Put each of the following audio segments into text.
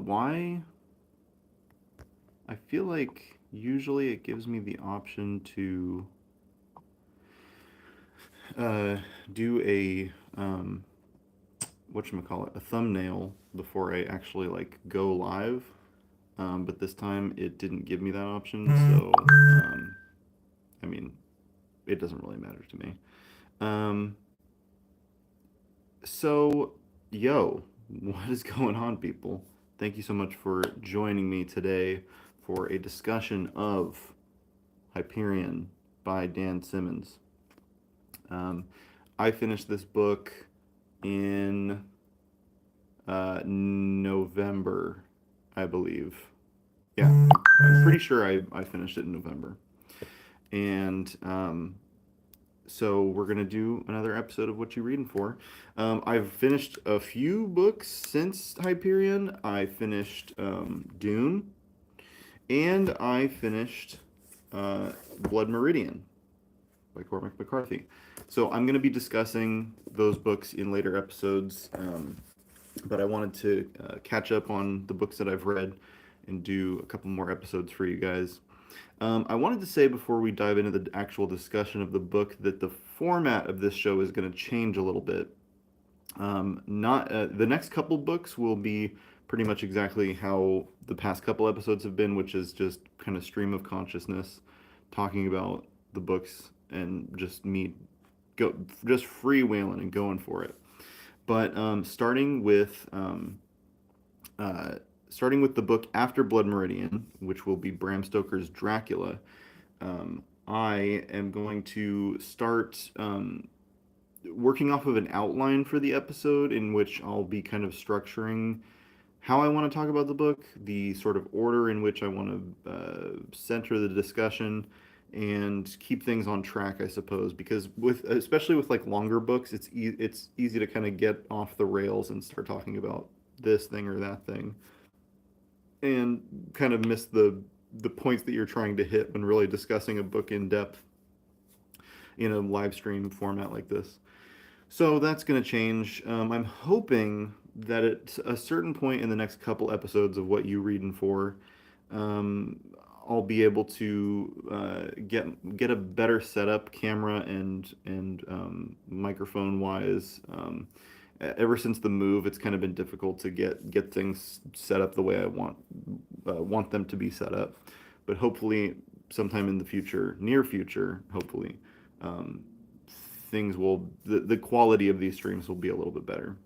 why. I feel like usually it gives me the option to uh, do a whatchamacallit, a thumbnail before I actually like go live. But this time it didn't give me that option, so I mean, it doesn't really matter to me. Um, so, yo, what is going on, people? Thank you so much for joining me today for a discussion of Hyperion by Dan Simmons. Um, I finished this book in November, I believe. Yeah, I'm pretty sure I finished it in November. And so we're going to do another episode of What You Reading For. I've finished a few books since Hyperion. I finished Dune, and I finished Blood Meridian by Cormac McCarthy. So I'm going to be discussing those books in later episodes, but I wanted to catch up on the books that I've read and do a couple more episodes for you guys. I wanted to say before we dive into the actual discussion of the book that the format of this show is going to change a little bit. Not The next couple books will be pretty much exactly how the past couple episodes have been, which is just kind of stream of consciousness, talking about the books and just me go just freewheeling and going for it. But uh, starting with the book after Blood Meridian, which will be Bram Stoker's Dracula, I am going to start working off of an outline for the episode in which I'll be kind of structuring how I want to talk about the book, the sort of order in which I want to center the discussion, and keep things on track, I suppose. Because especially with like longer books, it's easy to kind of get off the rails and start talking about this thing or that thing, and kind of miss the points that you're trying to hit when really discussing a book in depth in a live stream format like this. So that's going to change. I'm hoping that at a certain point in the next couple episodes of What You Reading For, um, I'll be able to get a better setup, camera and microphone wise. Ever since the move, it's kind of been difficult to get things set up the way I want them to be set up. But hopefully, sometime in the future, near future, hopefully, um, the quality of these streams will be a little bit better.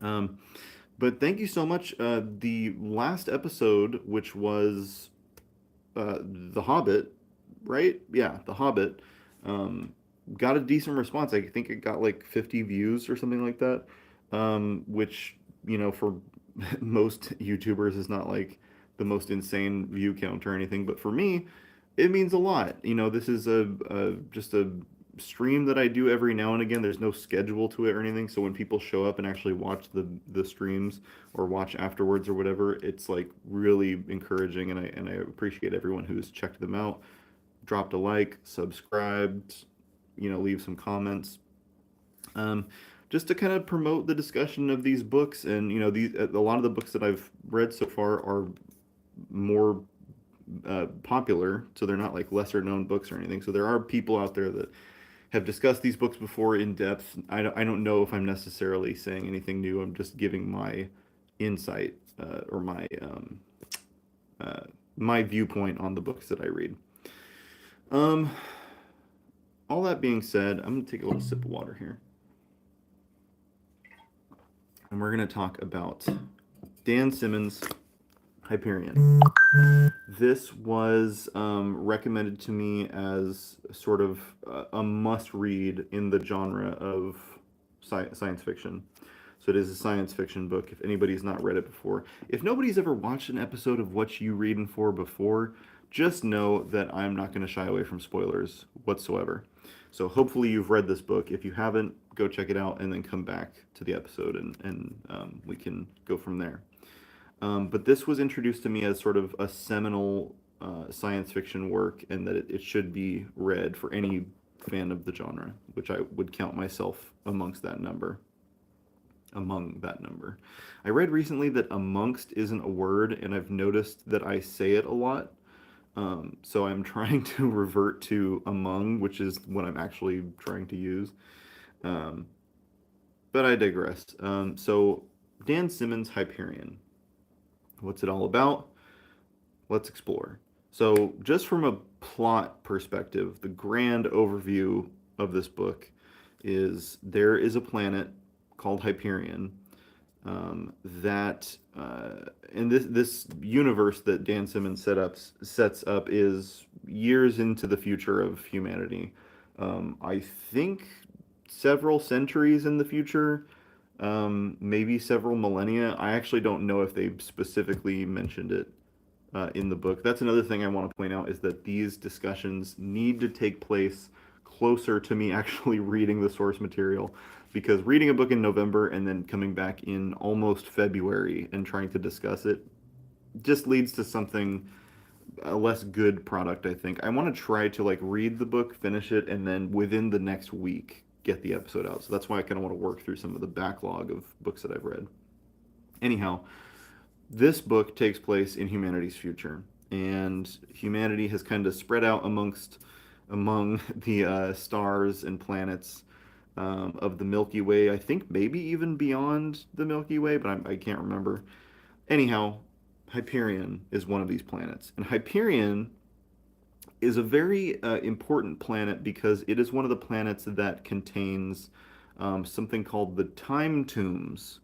Um, but thank you so much. The last episode, which was The Hobbit, right? Yeah, The Hobbit, um, got a decent response. I think it got like 50 views or something like that, which, for most YouTubers is not like the most insane view count or anything, but for me, it means a lot. This is just a stream that I do every now and again. There's no schedule to it or anything, so when people show up and actually watch the streams or watch afterwards or whatever, it's like really encouraging, and I appreciate everyone who's checked them out, dropped a like, subscribed, leave some comments. Um, just to kind of promote the discussion of these books, and these a lot of the books that I've read so far are more popular, so they're not like lesser known books or anything. So there are people out there that have discussed these books before in depth. I don't know if I'm necessarily saying anything new. I'm just giving my insight or uh, my viewpoint on the books that I read. Um, all that being said, I'm gonna take a little sip of water here, and we're gonna talk about Dan Simmons' Hyperion. This was recommended to me as sort of a must read in the genre of science fiction. So it is a science fiction book if anybody's not read it before. If nobody's ever watched an episode of What You Reading For before, just know that I'm not going to shy away from spoilers whatsoever. So hopefully you've read this book. If you haven't, go check it out and then come back to the episode and we can go from there. But this was introduced to me as sort of a seminal science fiction work, and that it should be read for any fan of the genre, which I would count myself amongst that number. among that number. I read recently that amongst isn't a word, and I've noticed that I say it a lot. So I'm trying to revert to among, which is what I'm actually trying to use. Um, but I digress. So Dan Simmons' Hyperion. What's it all about? Let's explore. So, just from a plot perspective, the grand overview of this book is there is a planet called Hyperion that and this universe that Dan Simmons sets up is years into the future of humanity. I think several centuries in the future, maybe several millennia. I actually don't know if they specifically mentioned it in the book. That's another thing I want to point out is that these discussions need to take place closer to me actually reading the source material because reading a book in November and then coming back in almost February and trying to discuss it just leads to something a less good product, I think. I want to try to like read the book, finish it, and then within the next week get the episode out. So that's why I kind of want to work through some of the backlog of books that I've read. Anyhow, this book takes place in humanity's future, and humanity has kind of spread out among the stars and planets of the Milky Way. I think maybe even beyond the Milky Way, but I can't remember. Anyhow, Hyperion is one of these planets, and Hyperion is a very important planet because it is one of the planets that contains something called the time tombs.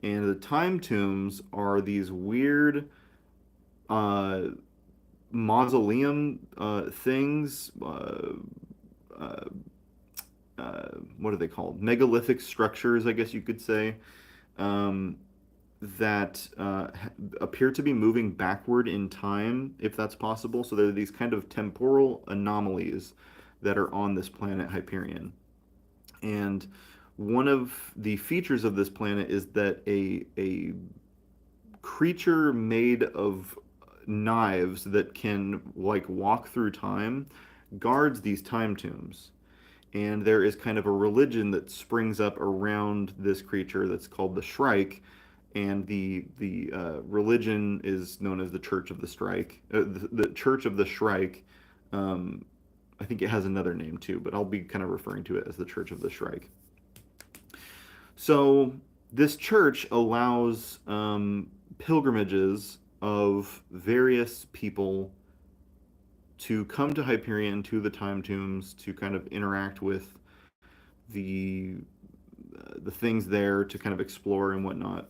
And the time tombs are these weird uh, mausoleum things. Uh, what are they called? Megalithic structures, I guess you could say, um, that appear to be moving backward in time, if that's possible. So there are these kind of temporal anomalies that are on this planet Hyperion. And one of the features of this planet is that a creature made of knives that can like walk through time guards these time tombs. And there is kind of a religion that springs up around this creature that's called the Shrike, and the religion is known as the Church of the Strike, the Church of the Shrike. Um, I think it has another name too, but I'll be kind of referring to it as the Church of the Shrike. So this church allows pilgrimages of various people to come to Hyperion to the time tombs to kind of interact with the the things there to kind of explore and whatnot.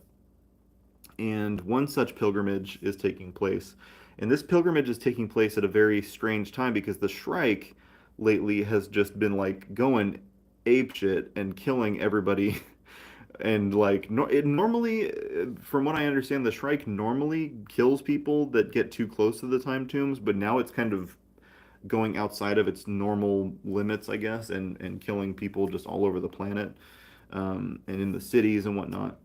And one such pilgrimage is taking place. And this pilgrimage is taking place at a very strange time because the Shrike lately has just been like going apeshit and killing everybody. And like it normally, from what I understand, the Shrike normally kills people that get too close to the time tombs, but now it's kind of going outside of its normal limits, I guess, and killing people just all over the planet, and in the cities and whatnot.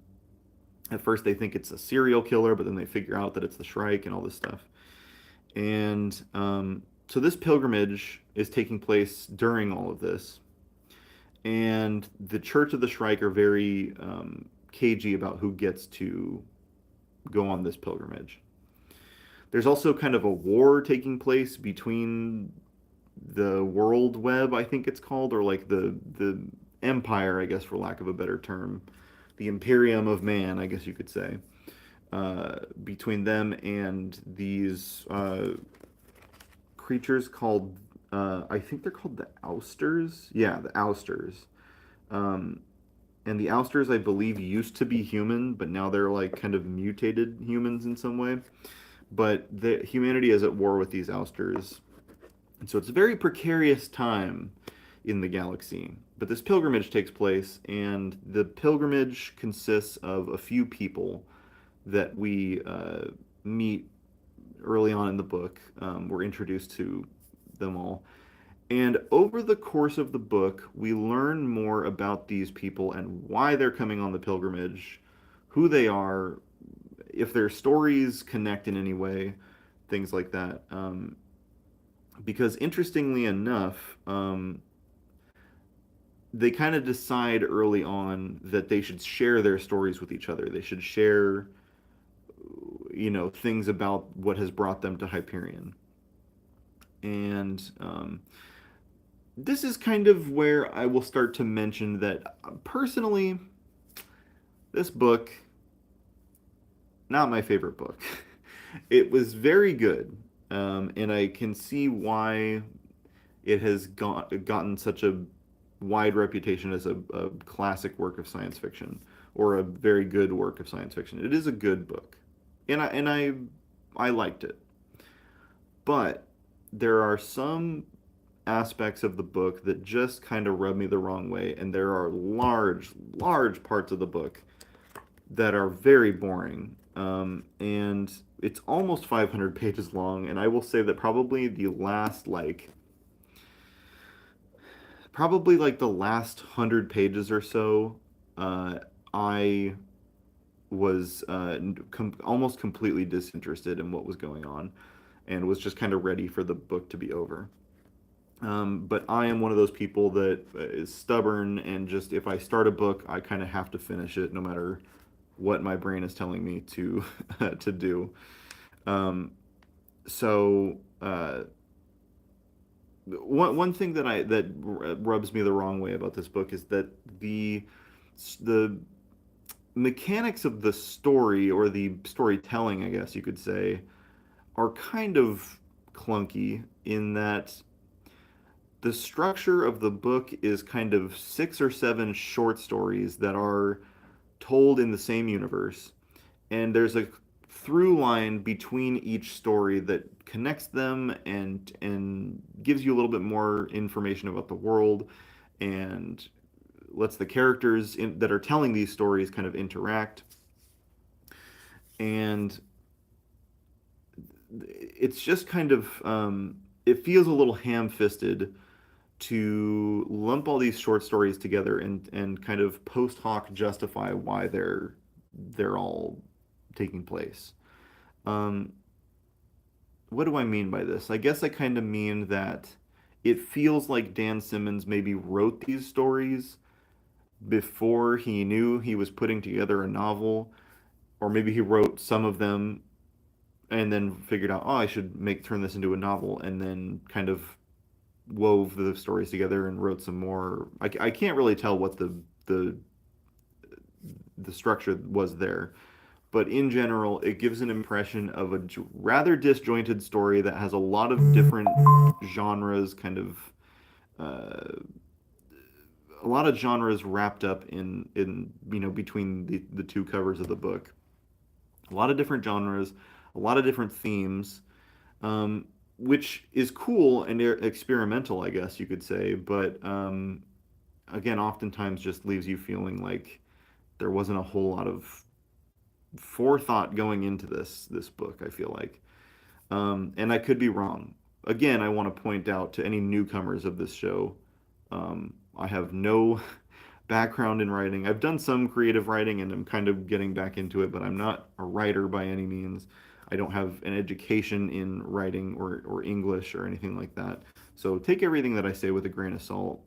At first, they think it's a serial killer, but then they figure out that it's the Shrike and all this stuff. And so this pilgrimage is taking place during all of this, and the Church of the Shrike are very cagey about who gets to go on this pilgrimage. There's also kind of a war taking place between the World Web, I think it's called, or like the Empire, I guess, for lack of a better term, the Imperium of Man, I guess you could say, between them and these creatures called, I think they're called the Ousters. Yeah, the Ousters. Um, and the Ousters, I believe, used to be human, but now they're like kind of mutated humans in some way. But the humanity is at war with these Ousters, and so it's a very precarious time in the galaxy. But this pilgrimage takes place, and the pilgrimage consists of a few people that we meet early on in the book. We're introduced to them all. And over the course of the book, we learn more about these people and why they're coming on the pilgrimage, who they are, if their stories connect in any way, things like that. Because interestingly enough, they kind of decide early on that they should share their stories with each other. They should share, things about what has brought them to Hyperion. And this is kind of where I will start to mention that personally, this book, not my favorite book. It was very good, and I can see why it has gotten such a wide reputation as a classic work of science fiction or a very good work of science fiction. It is a good book, and I liked it, but there are some aspects of the book that just kind of rub me the wrong way, and there are large parts of the book that are very boring. And it's almost 500 pages long, and I will say that probably like the last 100 pages or so, I was almost completely disinterested in what was going on and was just kind of ready for the book to be over. But I am one of those people that is stubborn, and just if I start a book, I kind of have to finish it no matter what my brain is telling me to to do. Um, so one thing that rubs me the wrong way about this book is that the mechanics of the story, or the storytelling, I guess you could say, are kind of clunky in that the structure of the book is kind of six or seven short stories that are told in the same universe, and there's a through line between each story that connects them and gives you a little bit more information about the world, and lets the characters that are telling these stories kind of interact. And it's just kind of it feels a little ham-fisted to lump all these short stories together and kind of post hoc justify why they're all taking place. Um, what do I mean by this? I guess I kind of mean that it feels like Dan Simmons maybe wrote these stories before he knew he was putting together a novel, or maybe he wrote some of them and then figured out, oh, I should make turn this into a novel, and then kind of wove the stories together and wrote some more. I can't really tell what the the structure was there, but in general, it gives an impression of a rather disjointed story that has a lot of different genres, kind of uh, a lot of genres wrapped up in between the two covers of the book. A lot of different genres, a lot of different themes, which is cool and experimental, I guess you could say. But again, oftentimes just leaves you feeling like there wasn't a whole lot of forethought going into this book. I feel like, and I could be wrong. Again, I want to point out to any newcomers of this show, I have no background in writing. I've done some creative writing and I'm kind of getting back into it, but I'm not a writer by any means. I don't have an education in writing or English or anything like that. So take everything that I say with a grain of salt.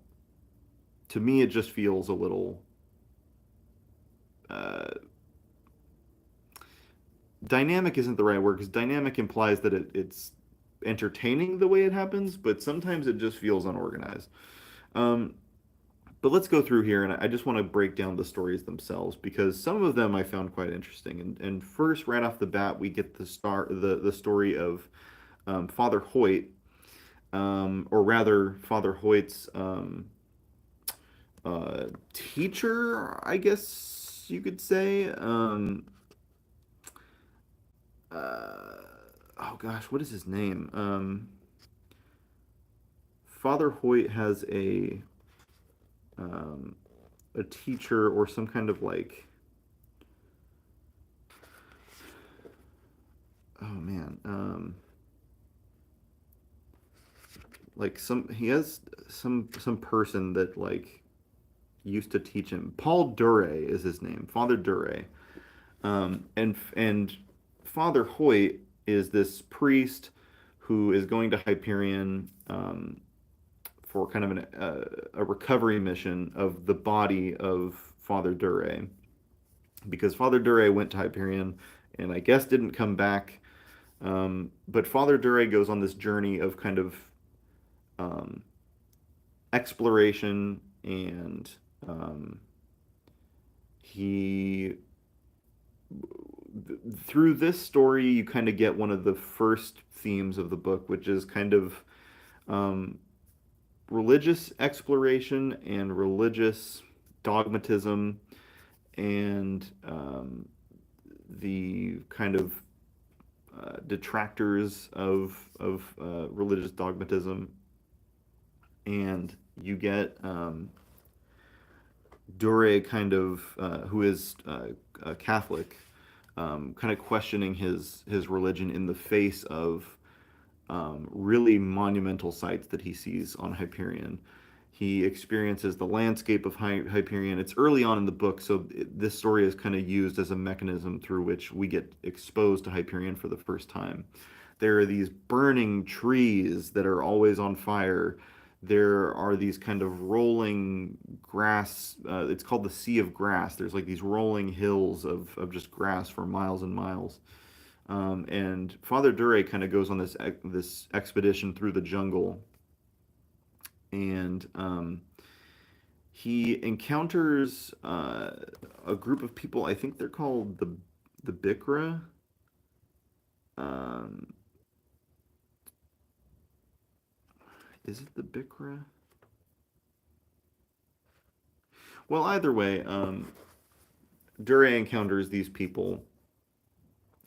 To me, it just feels a little uh, dynamic isn't the right word, because dynamic implies that it's entertaining the way it happens, but sometimes it just feels unorganized. Um, but let's go through here, and I just want to break down the stories themselves because some of them I found quite interesting. And first, right off the bat, we get the story of Father Hoyt, or rather Father Hoyt's teacher, I guess you could say. Uh, oh gosh, what is his name? Father Hoyt has um, a teacher or some kind of like, oh man, like he has some person that like used to teach him. Paul Dure is his name, Father Dure. And Father Hoyt is this priest who is going to Hyperion, for kind of a recovery mission of the body of Father Dure, because Father Dure went to Hyperion and I guess didn't come back. But Father Dure goes on this journey of kind of um, exploration, and he through this story you kind of get one of the first themes of the book, which is kind of um, religious exploration and religious dogmatism, and the kind of detractors of religious dogmatism, and you get Dore kind of who is a Catholic, kind of questioning his religion in the face of really monumental sights that he sees on Hyperion. He experiences the landscape of Hyperion. It's early on in the book, so this story is kind of used as a mechanism through which we get exposed to Hyperion for the first time. There are these burning trees that are always on fire. There are these kind of rolling grass. It's called the Sea of Grass. There's like these rolling hills of just grass for miles and miles. And Father Dure kind of goes on this expedition through the jungle, and he encounters a group of people. I think they're called the Bikra. Um, is it the Bikra? Well, either way, Dure encounters these people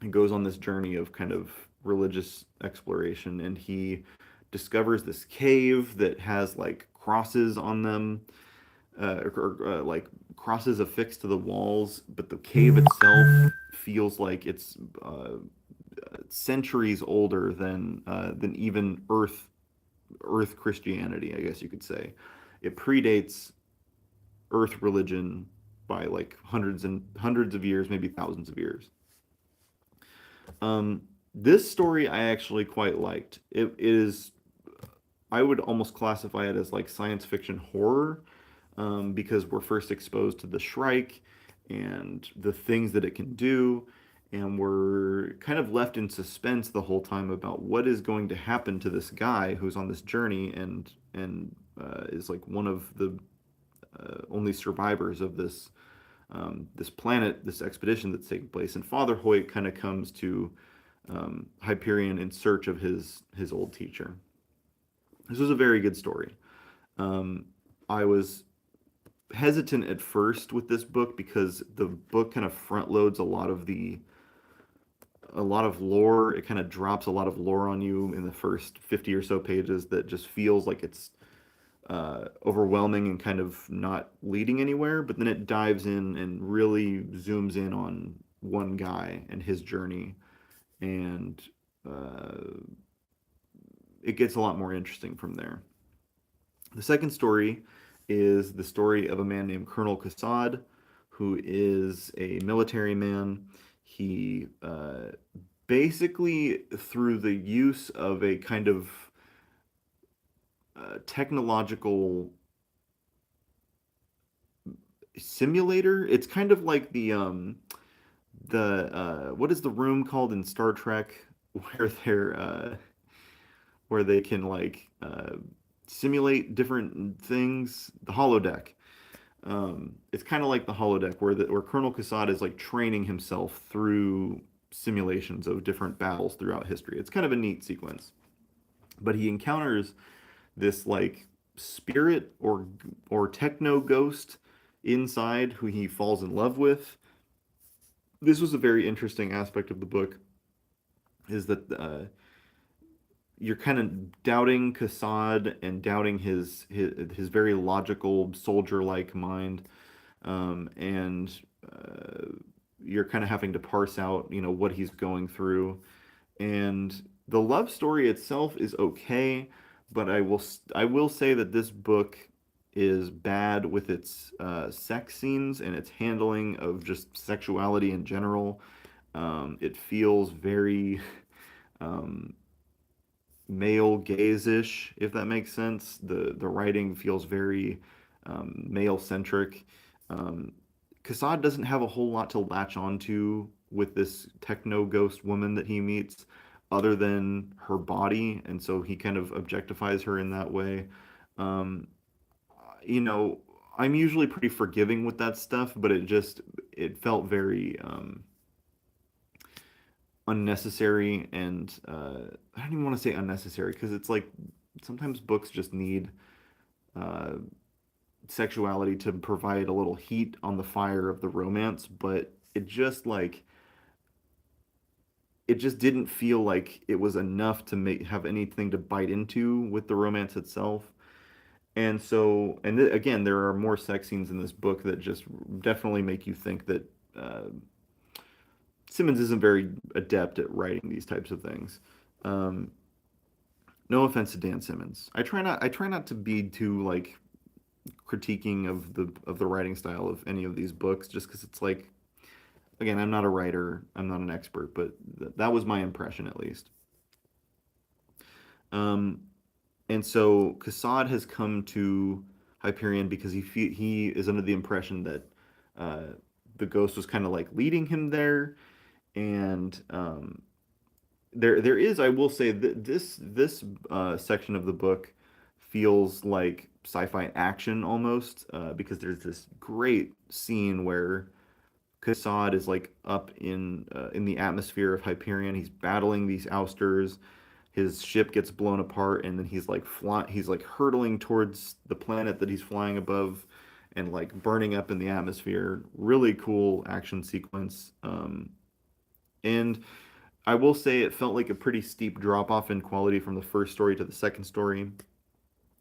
and goes on this journey of kind of religious exploration, and he discovers this cave that has like crosses on them, like crosses affixed to the walls, but the cave itself feels like it's centuries older than even Earth Christianity, I guess you could say. It predates Earth religion by like hundreds of years, maybe thousands of years. This story I actually quite liked. It is, I would almost classify it as like science fiction horror, because we're first exposed to the Shrike and the things that it can do, and we're kind of left in suspense the whole time about what is going to happen to this guy who's on this journey, and is like one of the only survivors of this planet, this expedition that's taking place. And Father Hoyt kind of comes to Hyperion in search of his old teacher. This was a very good story. I was hesitant at first with this book because the book kind of front loads a lot of lore. It kind of drops a lot of lore on you in the first 50 or so pages that just feels like it's overwhelming and kind of not leading anywhere. But then it dives in and really zooms in on one guy and his journey, and uh, it gets a lot more interesting from there. The second story is the story of a man named Colonel Kassad, who is a military man. He basically, through the use of a kind of technological simulator, it's kind of like the what is the room called in Star Trek where where they can like simulate different things, the holodeck. It's kind of like the holodeck where Colonel Kassad is like training himself through simulations of different battles throughout history. It's kind of a neat sequence. But he encounters this like spirit or techno ghost inside who he falls in love with. This was a very interesting aspect of the book, is that you're kind of doubting Kassad and doubting his very logical soldier-like mind, and uh, you're kind of having to parse out, what he's going through. And the love story itself is okay, but I will say that this book is bad with its sex scenes and its handling of just sexuality in general. It feels very um, male gaze-ish, if that makes sense. The writing feels very male centric. Um, Kassad doesn't have a whole lot to latch onto with this techno ghost woman that he meets, other than her body, and so he kind of objectifies her in that way. Um, you know, I'm usually pretty forgiving with that stuff, but it felt very unnecessary and I don't even want to say unnecessary because it's like sometimes books just need uh, sexuality to provide a little heat on the fire of the romance, but it just didn't feel like it was enough to make have anything to bite into with the romance itself. And so, again, there are more sex scenes in this book that just definitely make you think that Simmons isn't very adept at writing these types of things. Um, no offense to Dan Simmons. I try not to be too like critiquing of the writing style of any of these books, just because it's like, again, I'm not a writer, I'm not an expert, but that was my impression at least. Um, and so Kassad has come to Hyperion because he is under the impression that uh, the ghost was kind of like leading him there, and there is, I will say that this section of the book feels like sci-fi action almost, because there's this great scene where Kassad is like up in the atmosphere of Hyperion. He's battling these ousters. His ship gets blown apart, and then he's like hurtling towards the planet that he's flying above, and like burning up in the atmosphere. Really cool action sequence. And I will say it felt like a pretty steep drop off in quality from the first story to the second story,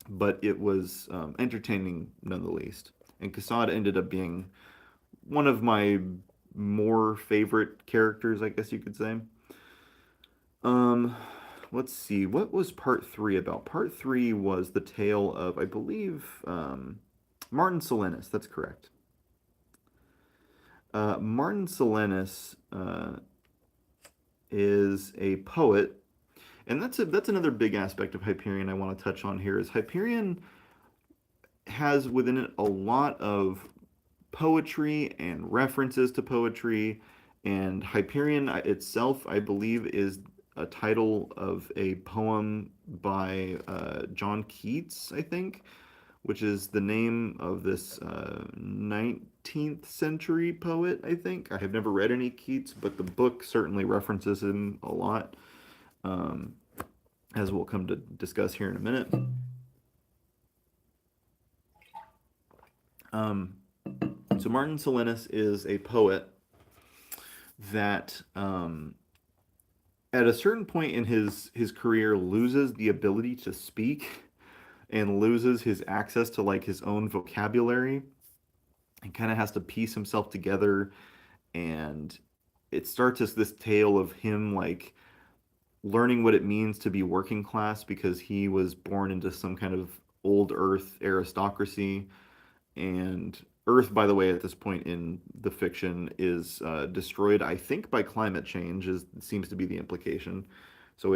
but it was entertaining none the least. And Kassad ended up being one of my more favorite characters, I guess you could say. Um, let's see, what was part three about? Part three was the tale of, I believe, Martin Solenis. That's correct. Martin Solenis is a poet, and that's another big aspect of Hyperion I want to touch on here. Is Hyperion has within it a lot of poetry and references to poetry, and Hyperion itself, I believe, is a title of a poem by John Keats, I think, which is the name of this 19th century poet, I think. I have never read any Keats, but the book certainly references him a lot, um, as we'll come to discuss here in a minute. Um, so Martin Solenis is a poet that at a certain point in his career loses the ability to speak and loses his access to like his own vocabulary and kind of has to piece himself together, and it starts as this tale of him like learning what it means to be working class because he was born into some kind of old earth aristocracy. And Earth, by the way, at this point in the fiction, is destroyed, I think, by climate change. Is seems to be the implication. So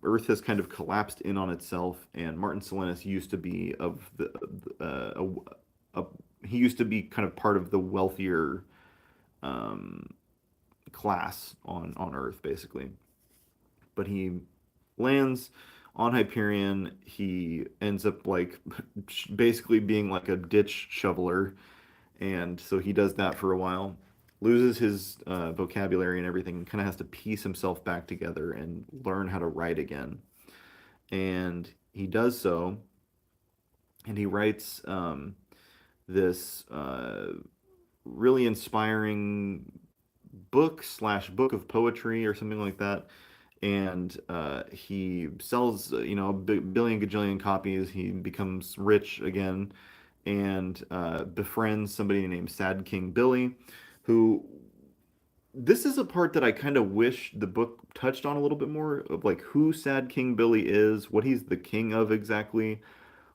Earth has kind of collapsed in on itself, and Martin Solenis used to be of the he used to be kind of part of the wealthier um, class on Earth, basically. But he lands on Hyperion. He ends up like basically being like a ditch shoveler, and so he does that for a while, loses his vocabulary and everything, and kind of has to piece himself back together and learn how to write again. And he does so, and he writes this really inspiring book of poetry or something like that. And he sells, a billion gajillion copies. He becomes rich again, and befriends somebody named Sad King Billy, who this is a part that I kind of wish the book touched on a little bit more of like who Sad King Billy is, what he's the king of exactly,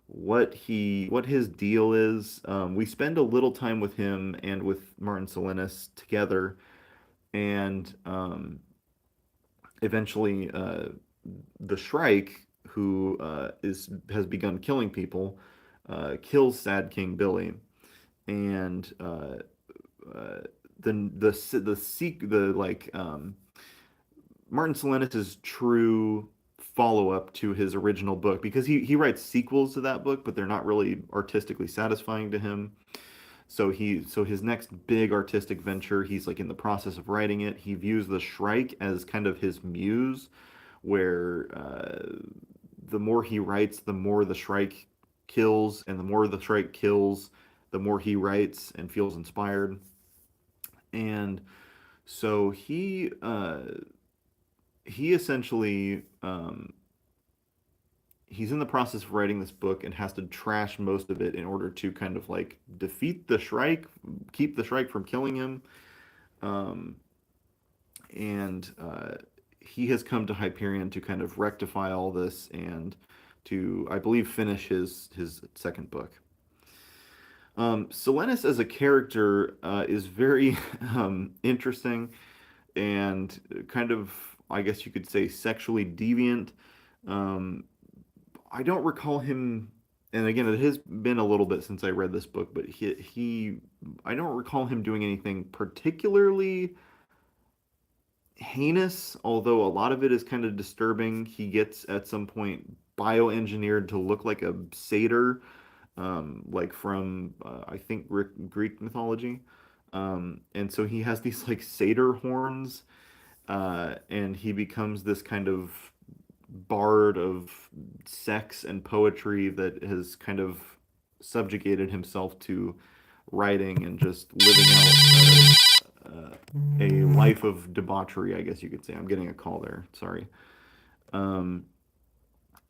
what his deal is. We spend a little time with him and with Martin Solenis together, and eventually. the Shrike, who is has begun killing people, kills Sad King Billy, and uh, the like Martin Silenis's true follow up to his original book, because he writes sequels to that book, but they're not really artistically satisfying to him. So his next big artistic venture, he's like in the process of writing it. He views the Shrike as kind of his muse, where the more he writes, the more the Shrike kills, and the more the Shrike kills, the more he writes and feels inspired. And so he essentially he's in the process of writing this book and has to trash most of it in order to kind of like defeat the Shrike, keep the Shrike from killing him. Um, and he has come to Hyperion to kind of rectify all this and to, I believe, finish his second book. Silenus as a character is very interesting and kind of, I guess you could say, sexually deviant. Um, I don't recall him, and again, it has been a little bit since I read this book, but I don't recall him doing anything particularly heinous, although a lot of it is kind of disturbing. He gets at some point bioengineered to look like a satyr, like from I think Greek mythology. And so he has these like satyr horns, and he becomes this kind of bard of sex and poetry that has kind of subjugated himself to writing and just living out a life of debauchery, I guess you could say. I'm getting a call there. Sorry. Um,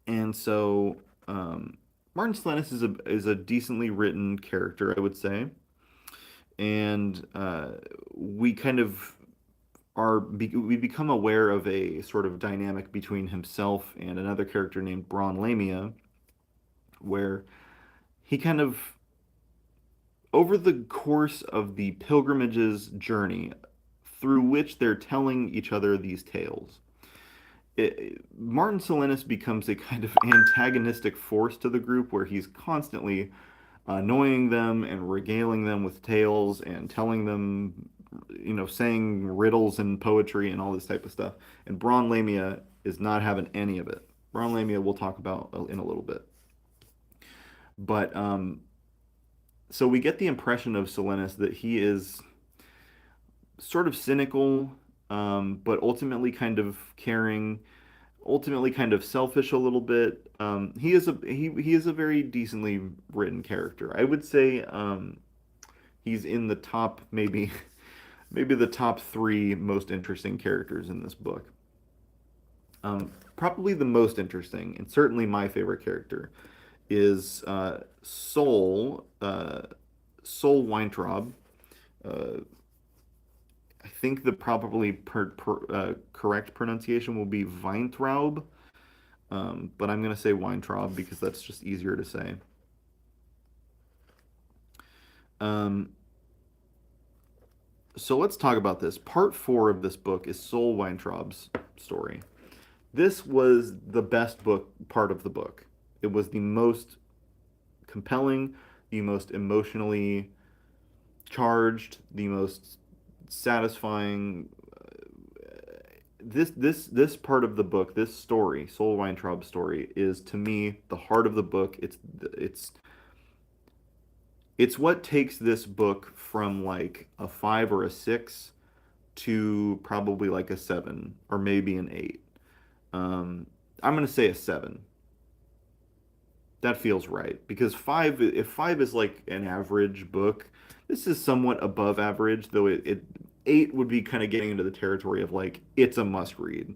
and so Martin Stennis is a decently written character, I would say, and we kind of we become aware of a sort of dynamic between himself and another character named Braun Lamia, where he kind of over the course of the pilgrimage's journey through which they're telling each other these tales. Martin Silenus becomes a kind of antagonistic force to the group where he's constantly annoying them and regaling them with tales and telling them, saying riddles and poetry and all this type of stuff. And Braun Lamia is not having any of it. Braun Lamia we'll talk about in a little bit. But so we get the impression of Silenus that he is sort of cynical, but ultimately kind of caring, ultimately kind of selfish a little bit. He is a very decently written character. I would say he's in the top maybe the top three most interesting characters in this book. Probably the most interesting, and certainly my favorite character, is Sol Weintraub. Uh, I think the probably correct pronunciation will be Weintraub, but I'm going to say Weintraub because that's just easier to say. Um, so let's talk about this. Part four of this book is Sol Weintraub's story. This was the best part of the book. It was the most compelling, the most emotionally charged, the most satisfying. This part of the book, this story, Sol Weintraub's story, is to me the heart of the book. It's what takes this book from like a 5 or a 6 to probably like a 7 or maybe an 8. Um, I'm gonna say a 7. That feels right because if 5 is like an average book, this is somewhat above average, though 8 would be kind of getting into the territory of like it's a must read.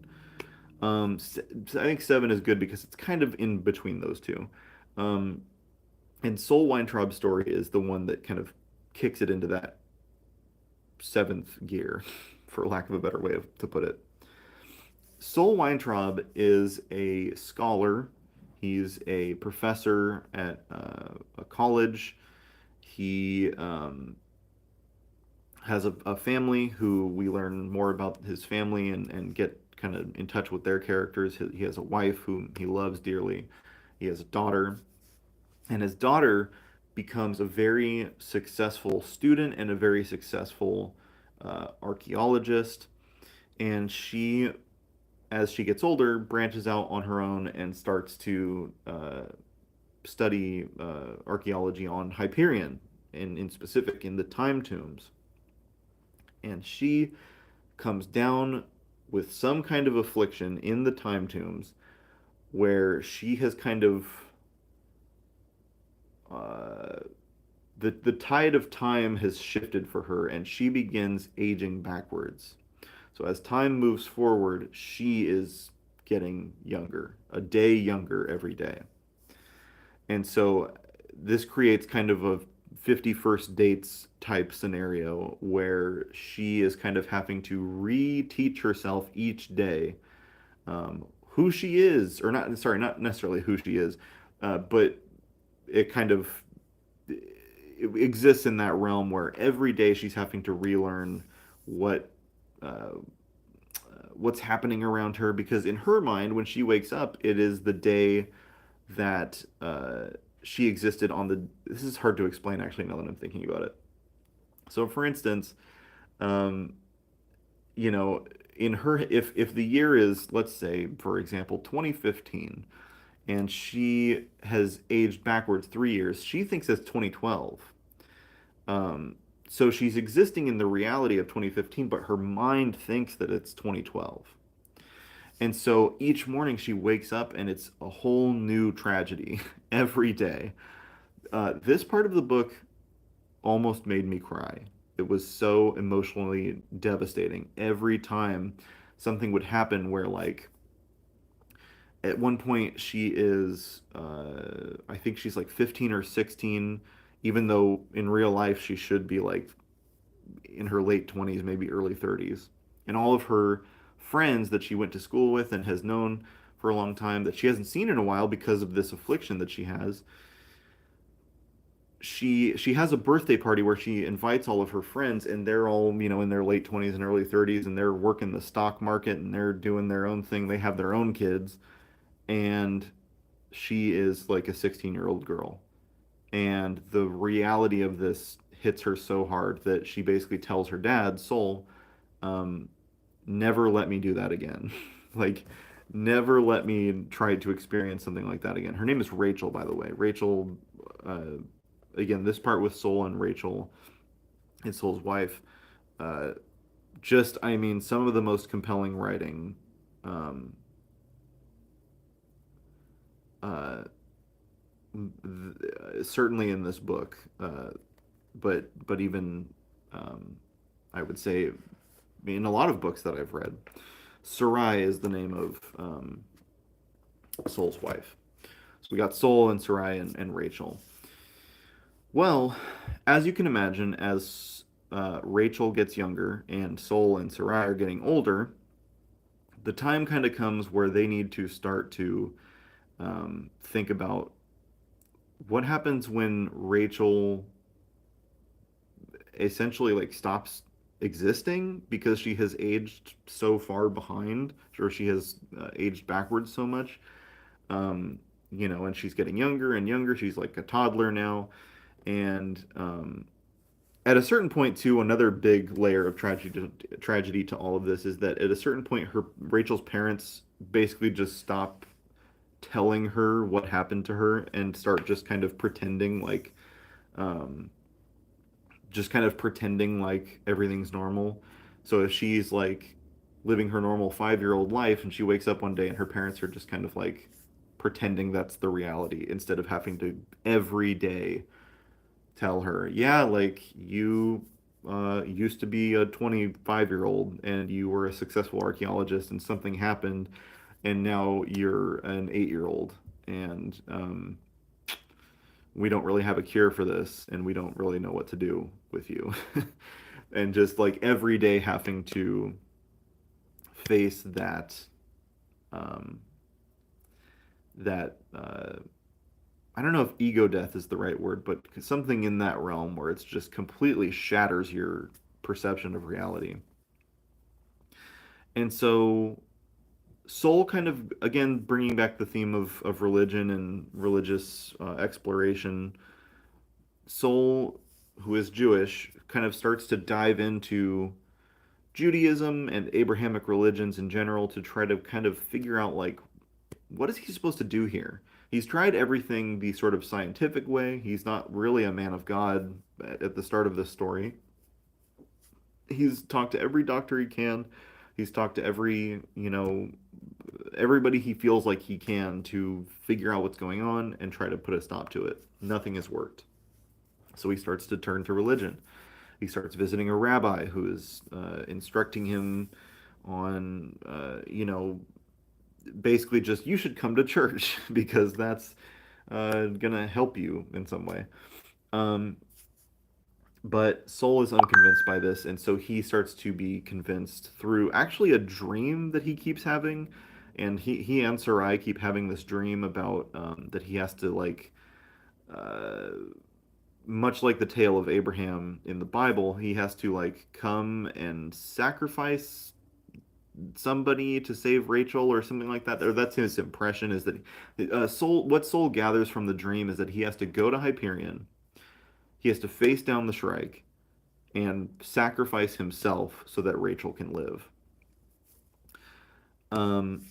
I think 7 is good because it's kind of in between those two. Um, and Soul Weintraub's story is the one that kind of kicks it into that seventh gear, for lack of a better way to put it. Sol Weintraub is a scholar. He's a professor at a college. He has a family who we learn more about his family and get kind of in touch with their characters. He has a wife whom he loves dearly. He has a daughter, and his daughter becomes a very successful student and a very successful archaeologist. And she, as she gets older, branches out on her own and starts to study archaeology on Hyperion, in specific in the time tombs. And she comes down with some kind of affliction in the time tombs where she has kind of uh, the tide of time has shifted for her and she begins aging backwards. So as time moves forward, she is getting younger, a day younger every day. And so this creates kind of a 51st dates type scenario where she is kind of having to reteach herself each day who she is, or not, sorry, not necessarily who she is, but it kind of it exists in that realm where every day she's having to relearn what what's happening around her because in her mind when she wakes up it is the day that she existed on the this is hard to explain actually now that I'm thinking about it. So for instance, um, you know, in her if the year is let's say for example 2015 and she has aged backwards 3 years, she thinks it's 2012. Um, so she's existing in the reality of 2015, but her mind thinks that it's 2012. And so each morning she wakes up and it's a whole new tragedy every day. This part of the book almost made me cry. It was so emotionally devastating. Every time something would happen where, like, at one point she is, I think she's like 15 or 16, even though in real life she should be like in her late 20s, maybe early 30s. And all of her friends that she went to school with and has known for a long time that she hasn't seen in a while because of this affliction that she has. She has a birthday party where she invites all of her friends and they're all, you know, in their late 20s and early 30s and they're working the stock market and they're doing their own thing. They have their own kids and she is like a 16-year-old girl. And the reality of this hits her so hard that she basically tells her dad, Soul, um, never let me do that again. Like, never let me try to experience something like that again. Her name is Rachel, by the way. Rachel, uh, again, this part with Soul and Rachel and Soul's wife, uh, just, I mean, some of the most compelling writing, um, uh, certainly in this book, but even I would say in a lot of books that I've read. Sarai is the name of Soul's wife. So we got Soul and Sarai and Rachel. Well, as you can imagine, as Rachel gets younger and Soul and Sarai are getting older, the time kind of comes where they need to start to think about what happens when Rachel essentially like stops existing because she has aged so far behind, or she has aged backwards so much. You know, and she's getting younger and younger. She's like a toddler now, and at a certain point, too, another big layer of tragedy to all of this is that at a certain point, her Rachel's parents basically just stop telling her what happened to her and start just kind of pretending like um, everything's normal. So if she's like living her normal 5-year-old life and she wakes up one day and her parents are just kind of like pretending that's the reality instead of having to every day tell her, yeah, like you used to be a 25-year-old and you were a successful archaeologist and something happened and now you're an 8-year-old and we don't really have a cure for this and we don't really know what to do with you. And just like every day having to face um, that I don't know if ego death is the right word, but something in that realm where it's just completely shatters your perception of reality. And so Soul kind of, again, bringing back the theme of religion and religious exploration. Soul, who is Jewish, kind of starts to dive into Judaism and Abrahamic religions in general to try to kind of figure out, like, what is he supposed to do here? He's tried everything the sort of scientific way. He's not really a man of God at the start of this story. He's talked to every doctor he can. He's talked to every, everybody he feels like he can to figure out what's going on and try to put a stop to it. Nothing has worked. So he starts to turn to religion. He starts visiting a rabbi who is instructing him on, basically just you should come to church because that's gonna help you in some way. Um, but Soul is unconvinced by this, and so he starts to be convinced through actually a dream that he keeps having. And he and Sarai keep having this dream about that he has to, like, uh, much like the tale of Abraham in the Bible, he has to, like, come and sacrifice somebody to save Rachel or something like that. Or that's his impression, is that what Soul gathers from the dream is that he has to go to Hyperion, he has to face down the Shrike and sacrifice himself so that Rachel can live. Um,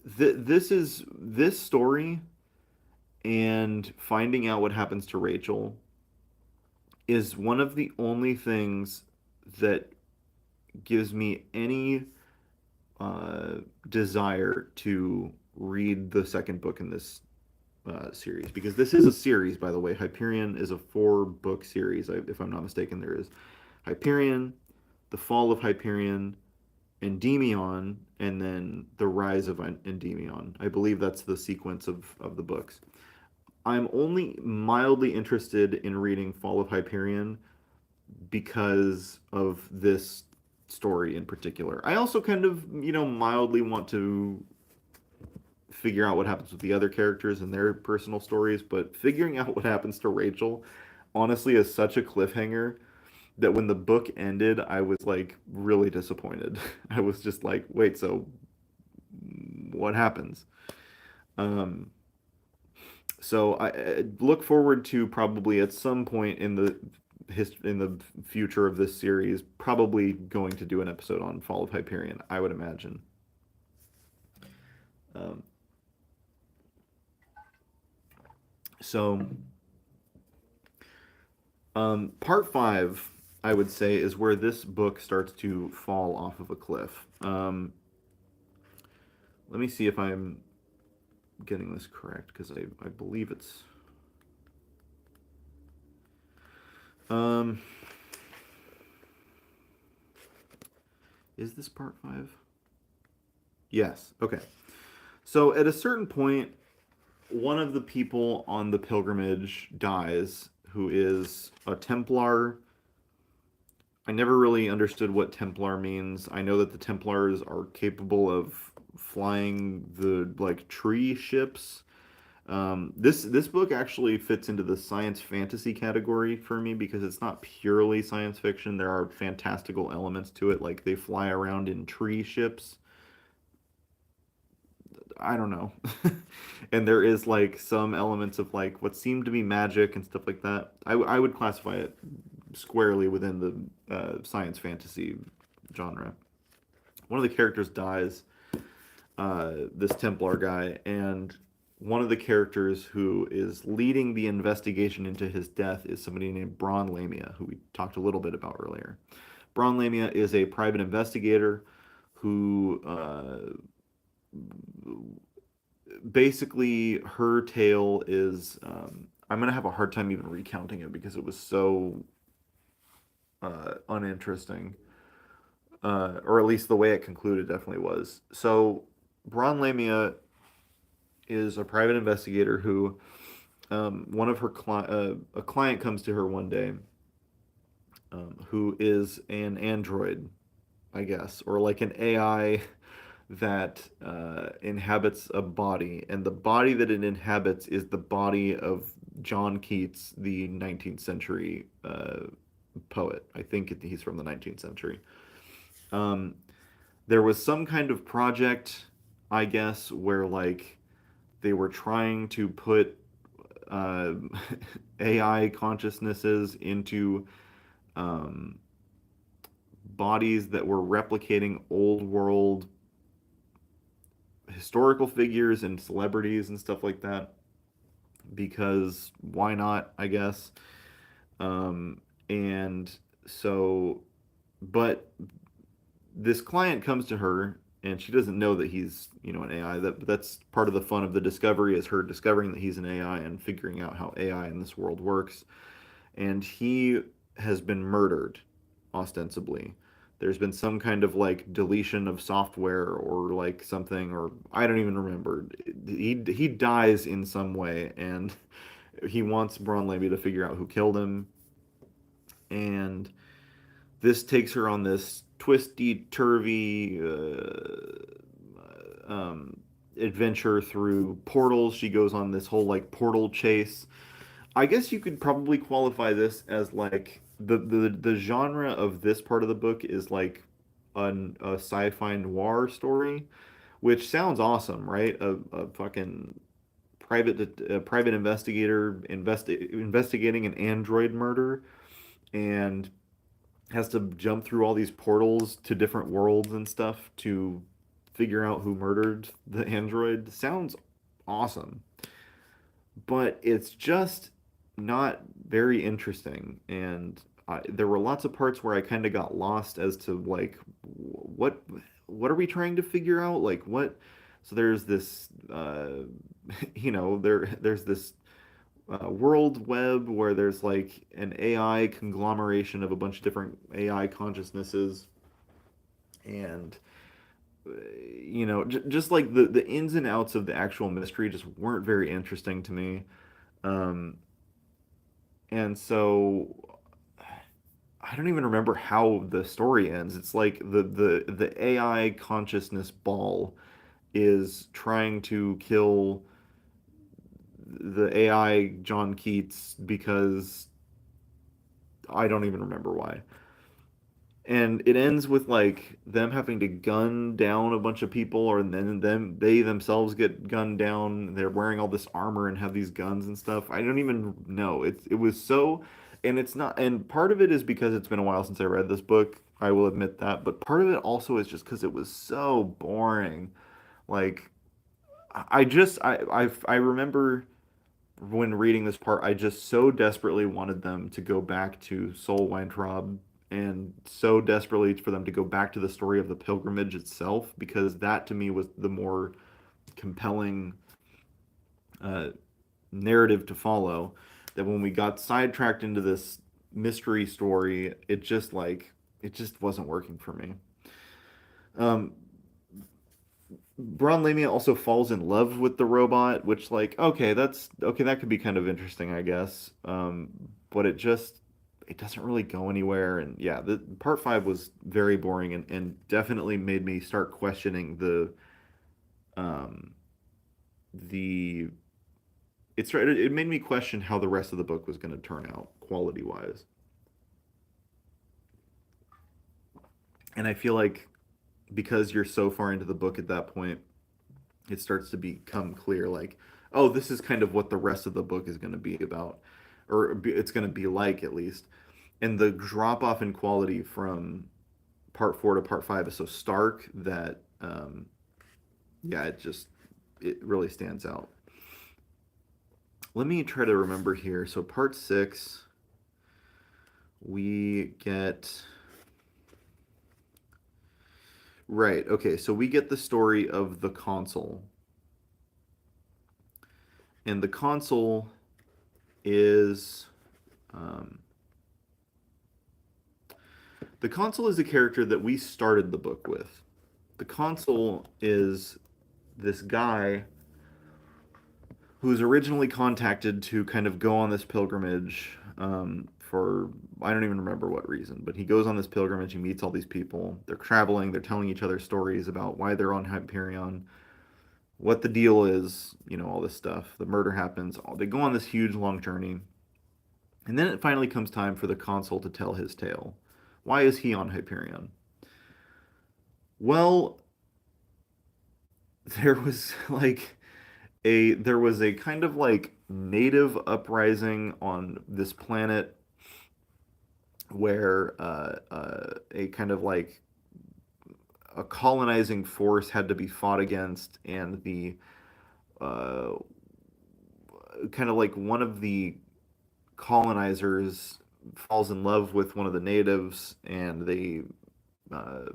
this story and finding out what happens to Rachel is one of the only things that gives me any uh, desire to read the second book in this series, because this is a series, by the way. Hyperion is a four-book series, if I'm not mistaken. There is Hyperion, the Fall of Hyperion, Endymion, and then the Rise of Endymion. I believe that's the sequence of the books. I'm only mildly interested in reading Fall of Hyperion because of this story in particular. I also kind of, mildly want to figure out what happens with the other characters and their personal stories, but figuring out what happens to Rachel honestly is such a cliffhanger that when the book ended, I was like really disappointed. I was just like, wait, so what happens? Um, so I look forward to probably at some point in the future of this series, probably going to do an episode on Fall of Hyperion, I would imagine. Um, so part five, I would say, is where this book starts to fall off of a cliff. Let me see if I'm getting this correct, because I believe it's. Um, is this part five? Yes. Okay. So at a certain point, one of the people on the pilgrimage dies, who is a Templar. I never really understood what Templar means. I know that the Templars are capable of flying the, like, tree ships. This book actually fits into the science fantasy category for me because it's not purely science fiction. There are fantastical elements to it, like they fly around in tree ships. I don't know. And there is, like, some elements of, like, what seem to be magic and stuff like that. I would classify it squarely within the science fantasy genre. One of the characters dies, this Templar guy, and one of the characters who is leading the investigation into his death is somebody named Braun Lamia, who we talked a little bit about earlier. Braun Lamia is a private investigator who basically her tale is I'm gonna have a hard time even recounting it because it was so uninteresting, or at least the way it concluded definitely was. So Braun Lamia is a private investigator who one of her a client comes to her one day, who is an android, I guess, or like an AI that inhabits a body, and the body that it inhabits is the body of John Keats, the 19th century poet. I think he's from the 19th century. Um, there was some kind of project, I guess, where like they were trying to put uh, AI consciousnesses into um, bodies that were replicating old world historical figures and celebrities and stuff like that. Because why not, I guess. Um, and so, but this client comes to her and she doesn't know that he's, an AI. That's part of the fun of the discovery is her discovering that he's an AI and figuring out how AI in this world works. And he has been murdered, ostensibly. There's been some kind of like deletion of software or like something, or I don't even remember. He dies in some way, and he wants Braun Levy to figure out who killed him. And this takes her on this twisty, turvy adventure through portals. She goes on this whole like portal chase. I guess you could probably qualify this as like the genre of this part of the book is like a sci-fi noir story, which sounds awesome, right? A fucking private investigator investigating an android murder and has to jump through all these portals to different worlds and stuff to figure out who murdered the android. Sounds awesome, but it's just not very interesting. And there were lots of parts where I kind of got lost as to like what are we trying to figure out? Like what? So there's this, there's this world web where there's like an AI conglomeration of a bunch of different AI consciousnesses, and just like the ins and outs of the actual mystery just weren't very interesting to me. Um, and so I don't even remember how the story ends. It's like the AI consciousness ball is trying to kill the AI John Keats because I don't even remember why. And it ends with like them having to gun down a bunch of people, or then they themselves get gunned down. They're wearing all this armor and have these guns and stuff. I don't even know. It was so, and it's not. And part of it is because it's been a while since I read this book. I will admit that, but part of it also is just because it was so boring. Like I remember when reading this part, I just so desperately wanted them to go back to Sol Weintraub and so desperately for them to go back to the story of the pilgrimage itself, because that to me was the more compelling uh, narrative to follow. That when we got sidetracked into this mystery story, it just wasn't working for me. Um, Braun Lamia also falls in love with the robot, which like okay, that's okay, that could be kind of interesting, I guess. But it doesn't really go anywhere, and yeah, the part five was very boring and definitely made me start questioning um the it made me question how the rest of the book was going to turn out quality wise. And I feel like because you're so far into the book at that point, it starts to become clear like, oh, this is kind of what the rest of the book is going to be about, or it's going to be like at least. And the drop off in quality from part four to part five is so stark that, yeah, it really stands out. Let me try to remember here. So part six, we get right. Okay, so we get the story of the console, and the console is um, the console is a character that we started the book with. The console is this guy who's originally contacted to kind of go on this pilgrimage for I don't even remember what reason, but he goes on this pilgrimage. He meets all these people. They're traveling. They're telling each other stories about why they're on Hyperion, what the deal is, all this stuff. The murder happens. They go on this huge long journey, and then it finally comes time for the consul to tell his tale. Why is he on Hyperion? Well, there was there was a kind of like native uprising on this planet where a kind of like a colonizing force had to be fought against, and the uh, kind of like one of the colonizers falls in love with one of the natives, and they uh,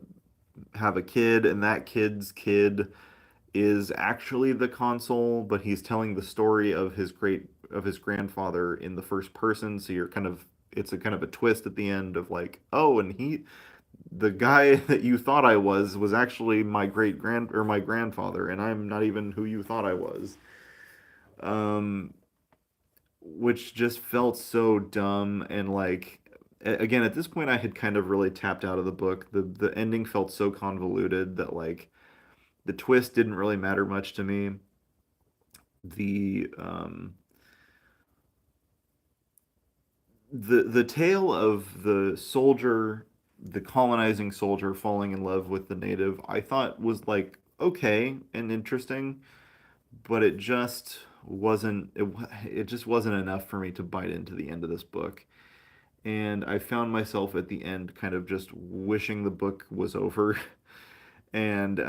have a kid, and that kid's kid is actually the consul, but he's telling the story of his grandfather in the first person. So you're kind of it's a kind of a twist at the end of like, oh, and the guy that you thought I was actually my great grand or my grandfather, and I'm not even who you thought I was. Um, which just felt so dumb and like again at this point I had kind of really tapped out of the book. The ending felt so convoluted that like the twist didn't really matter much to me. The tale of the soldier, the colonizing soldier falling in love with the native, I thought was like okay and interesting, but it just wasn't enough for me to bite into the end of this book. And I found myself at the end kind of just wishing the book was over. And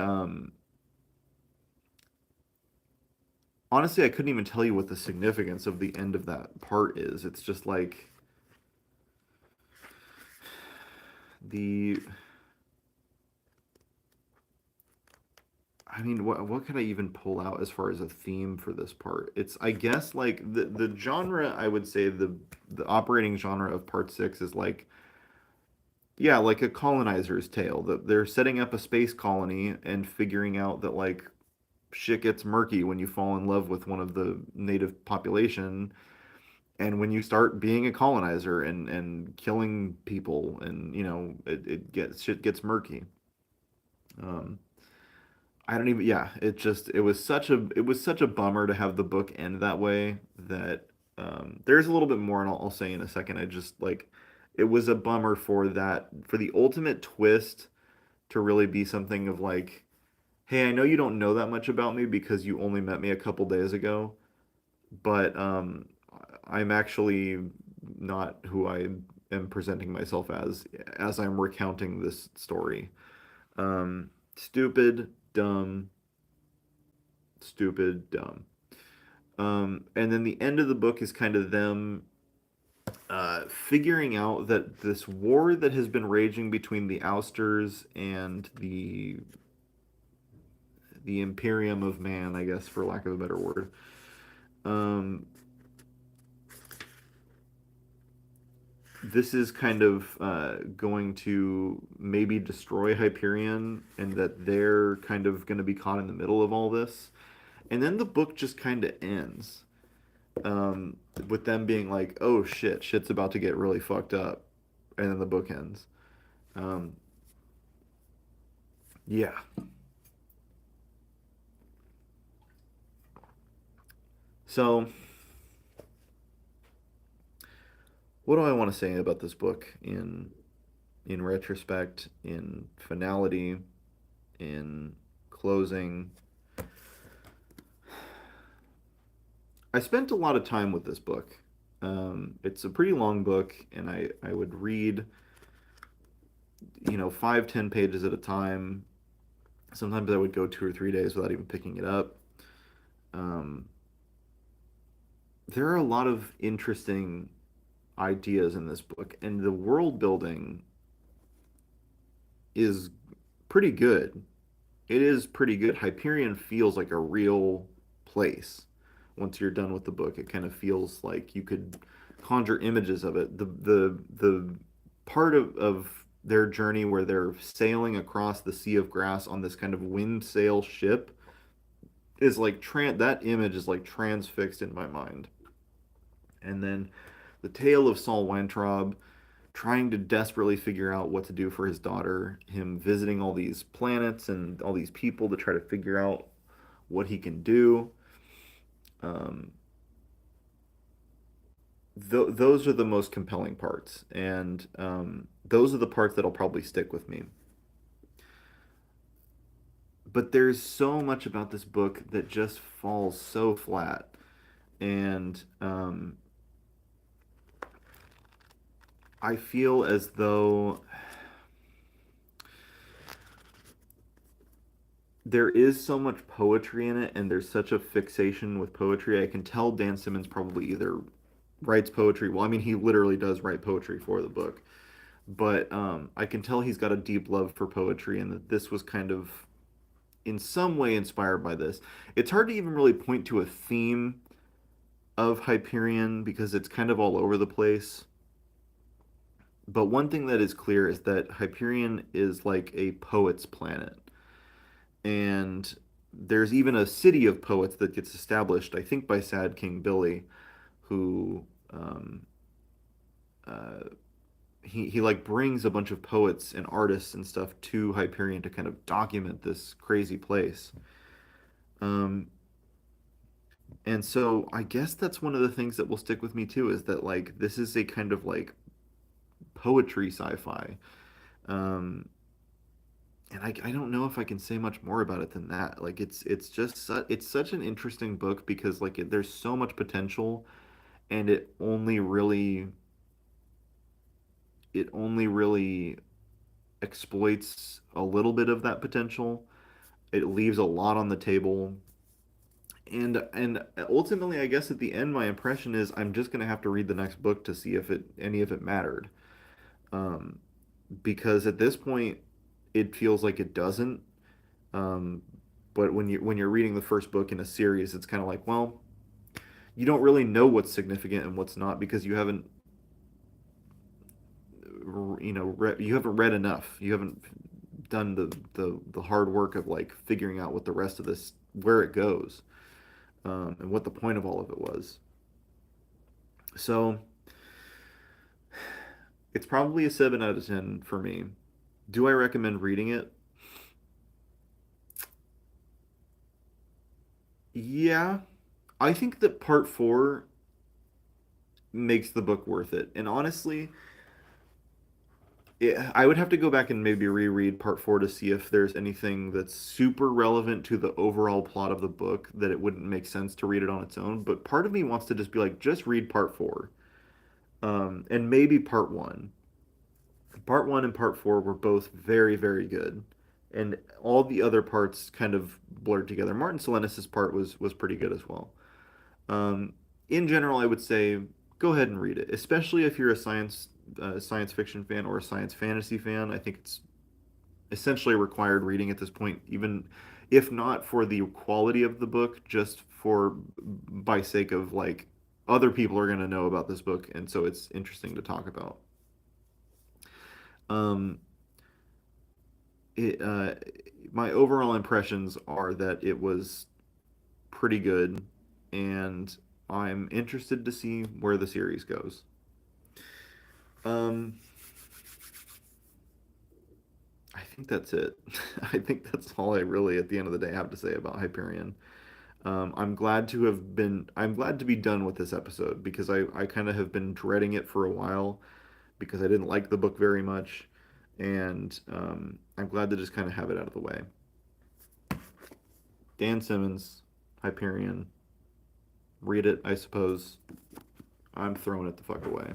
honestly, I couldn't even tell you what the significance of the end of that part is. It's just like the I mean, what could I even pull out as far as a theme for this part? It's I guess like the genre, I would say the operating genre of part 6 is like yeah, like a colonizer's tale. That they're setting up a space colony and figuring out that like shit gets murky when you fall in love with one of the native population, and when you start being a colonizer and killing people, and you know it gets shit gets murky. Um, I don't even yeah, it was such a bummer to have the book end that way that there's a little bit more and I'll say in a second. I just like it was a bummer for that for the ultimate twist to really be something of like, hey, I know you don't know that much about me because you only met me a couple days ago, but I'm actually not who I am presenting myself as I'm recounting this story. Stupid, dumb, stupid, dumb. And then the end of the book is kind of them figuring out that this war that has been raging between the ousters and the Imperium of Man, I guess, for lack of a better word. Um, this is kind of going to maybe destroy Hyperion, and that they're kind of going to be caught in the middle of all this. And then the book just kind of ends um, with them being like, "Oh shit, shit's about to get really fucked up," and then the book ends. Um, yeah. So, what do I want to say about this book in retrospect, in finality, in closing? I spent a lot of time with this book. It's a pretty long book, and I would read, you know, 5, 10 pages at a time. Sometimes I would go 2 or 3 days without even picking it up. Um, there are a lot of interesting ideas in this book, and the world building is pretty good. It is pretty good. Hyperion feels like a real place. Once you're done with the book, it kind of feels like you could conjure images of it. The part of their journey where they're sailing across the sea of grass on this kind of wind sail ship is like that image is like transfixed in my mind. And then the tale of Saul Weintraub trying to desperately figure out what to do for his daughter, him visiting all these planets and all these people to try to figure out what he can do. Um, those are the most compelling parts, and those are the parts that'll probably stick with me. but there's so much about this book that just falls so flat. And I feel as though there is so much poetry in it, and there's such a fixation with poetry. I can tell Dan Simmons probably either writes poetry. Well, I mean, he literally does write poetry for the book, but I can tell he's got a deep love for poetry, and that this was kind of in some way inspired by this. It's hard to even really point to a theme of Hyperion because it's kind of all over the place. But one thing that is clear is that Hyperion is like a poet's planet. And there's even a city of poets that gets established, I think, by Sad King Billy, who um, uh, he like brings a bunch of poets and artists and stuff to Hyperion to kind of document this crazy place. Um, and so I guess that's one of the things that will stick with me too is that like this is a kind of like poetry sci-fi. Um, and I don't know if I can say much more about it than that. Like it's just it's such an interesting book because like there's so much potential and it only really exploits a little bit of that potential. It leaves a lot on the table. And ultimately I guess at the end my impression is I'm just going to have to read the next book to see if it any of it mattered. Um, because at this point it feels like it doesn't. Um, but when you're reading the first book in a series, it's kind of like, well, you don't really know what's significant and what's not because you haven't, you haven't read enough. You haven't done the hard work of like figuring out what the rest of this where it goes, and what the point of all of it was. So it's probably a 7 out of 10 for me. Do I recommend reading it? Yeah, I think that part four makes the book worth it. And honestly, I would have to go back and maybe reread part four to see if there's anything that's super relevant to the overall plot of the book that it wouldn't make sense to read it on its own. But part of me wants to just be like, just read part four, and maybe part one. Part one and part four were both very, very good, and all the other parts kind of blurred together. Martin Selenis's part was pretty good as well. Um, in general, I would say go ahead and read it, especially if you're a science fiction fan or a science fantasy fan. I think it's essentially required reading at this point, even if not for the quality of the book, just for by sake of like other people are going to know about this book, and so it's interesting to talk about. Um, it, my overall impressions are that it was pretty good, and I'm interested to see where the series goes. Um, I think that's it. I think that's all I really, at the end of the day, have to say about Hyperion. I'm glad to be done with this episode because I kind of have been dreading it for a while because I didn't like the book very much. And I'm glad to just kind of have it out of the way. Dan Simmons, Hyperion, read it, I suppose. I'm throwing it the fuck away.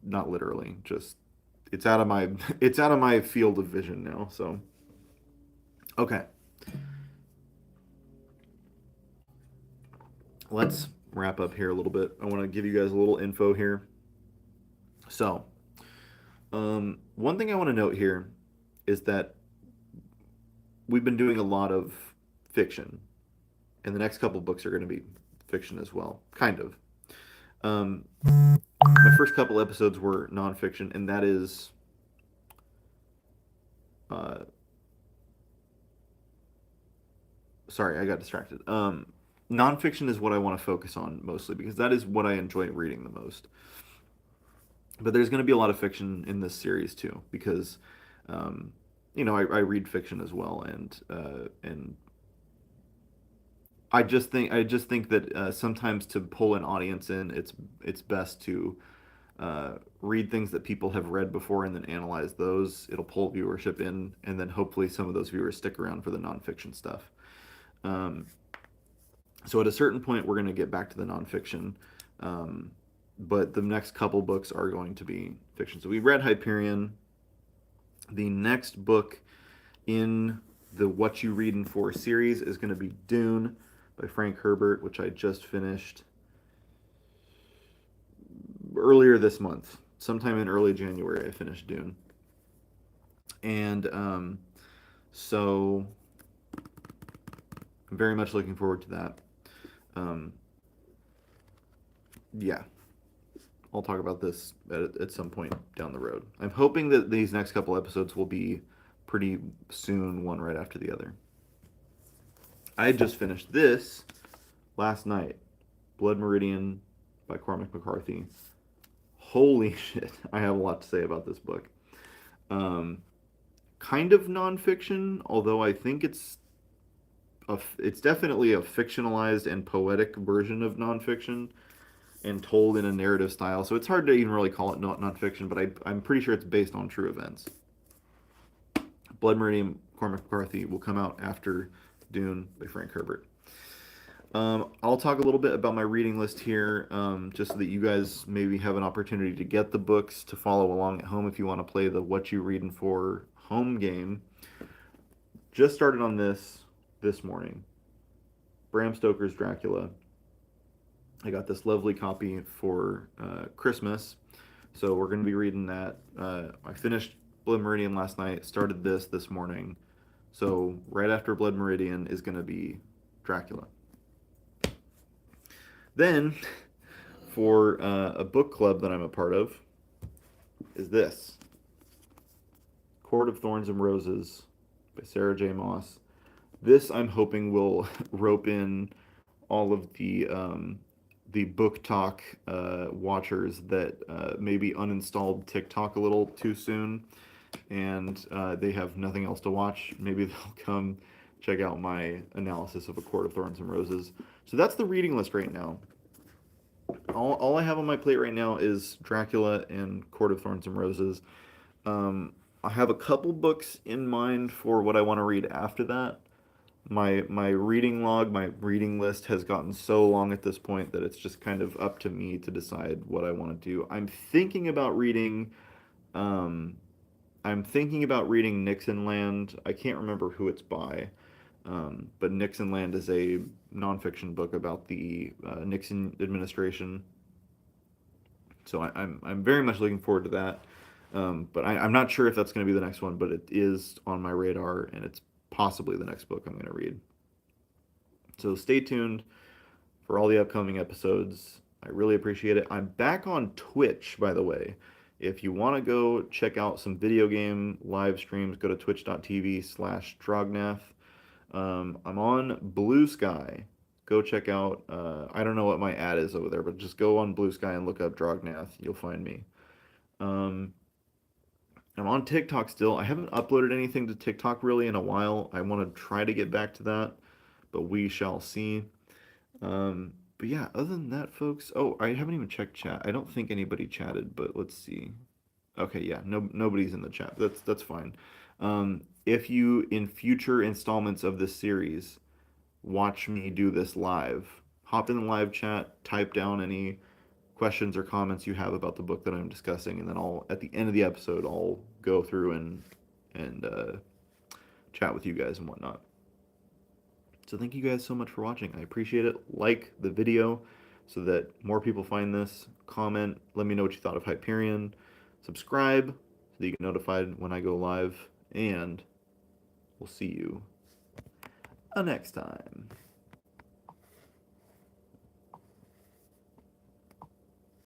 Not literally, just it's out of my it's out of my field of vision now. So okay, let's wrap up here a little bit. I want to give you guys a little info here. So, one thing I want to note here is that we've been doing a lot of fiction, and the next couple books are going to be fiction as well, kind of. My first couple episodes were nonfiction, and that is, uh, sorry, I got distracted. Nonfiction is what I want to focus on mostly because that is what I enjoy reading the most. But there's going to be a lot of fiction in this series too because, um, I read fiction as well, and I just think that sometimes to pull an audience in, it's best to read things that people have read before and then analyze those. It'll pull viewership in, and then hopefully some of those viewers stick around for the nonfiction stuff. Um, so at a certain point, we're going to get back to the nonfiction. Um, but the next couple books are going to be fiction. So we read Hyperion. The next book in the What You Readin' For series is going to be Dune by Frank Herbert, which I just finished earlier this month. Sometime in early January, I finished Dune. And so I'm very much looking forward to that. Um, yeah, I'll talk about this at some point down the road. I'm hoping that these next couple episodes will be pretty soon, one right after the other. I just finished this last night, Blood Meridian by Cormac McCarthy. Holy shit, I have a lot to say about this book. Um, kind of nonfiction, although I think it's definitely a fictionalized and poetic version of nonfiction and told in a narrative style. So it's hard to even really call it nonfiction, but I'm pretty sure it's based on true events. Blood Meridian, Cormac McCarthy will come out after Dune by Frank Herbert. I'll talk a little bit about my reading list here, just so that you guys maybe have an opportunity to get the books to follow along at home if you want to play the What You Readin' For home game. Just started on this morning. Bram Stoker's Dracula. I got this lovely copy for Christmas, so we're going to be reading that. I finished Blood Meridian last night, started this morning, so right after Blood Meridian is going to be Dracula. Then, for a book club that I'm a part of, is this Court of Thorns and Roses by Sarah J. Maas. This I'm hoping will rope in all of the book talk watchers that maybe uninstalled TikTok a little too soon, and they have nothing else to watch. Maybe they'll come check out my analysis of A Court of Thorns and Roses. So that's the reading list right now. All I have on my plate right now is Dracula and Court of Thorns and Roses. I have a couple books in mind for what I want to read after that. My reading log, my reading list has gotten so long at this point that it's just kind of up to me to decide what I want to do. Um, I'm thinking about reading Nixon Land. I can't remember who it's by, but Nixon Land is a nonfiction book about the Nixon administration. So I'm very much looking forward to that. But I'm not sure if that's going to be the next one, but it is on my radar, and it's possibly the next book I'm going to read. So stay tuned for all the upcoming episodes. I really appreciate it. I'm back on Twitch, by the way. If you want to go check out some video game live streams, go to twitch.tv/Drognath. I'm on Blue Sky. Go check out, I don't know what my ad is over there, but just go on Blue Sky and look up Drognath. You'll find me. Um, I'm on TikTok still. I haven't uploaded anything to TikTok really in a while. I want to try to get back to that, but we shall see. But yeah, other than that, folks. Oh, I haven't even checked chat. I don't think anybody chatted, but let's see. Okay, yeah, nobody's in the chat. That's fine. If you in future installments of this series watch me do this live, hop in the live chat, type down any questions or comments you have about the book that I'm discussing, and then I'll at the end of the episode I'll go through and chat with you guys and whatnot. So thank you guys so much for watching. I appreciate it. Like the video so that more people find this. Comment. Let me know what you thought of Hyperion. Subscribe so that you get notified when I go live. And we'll see you next time.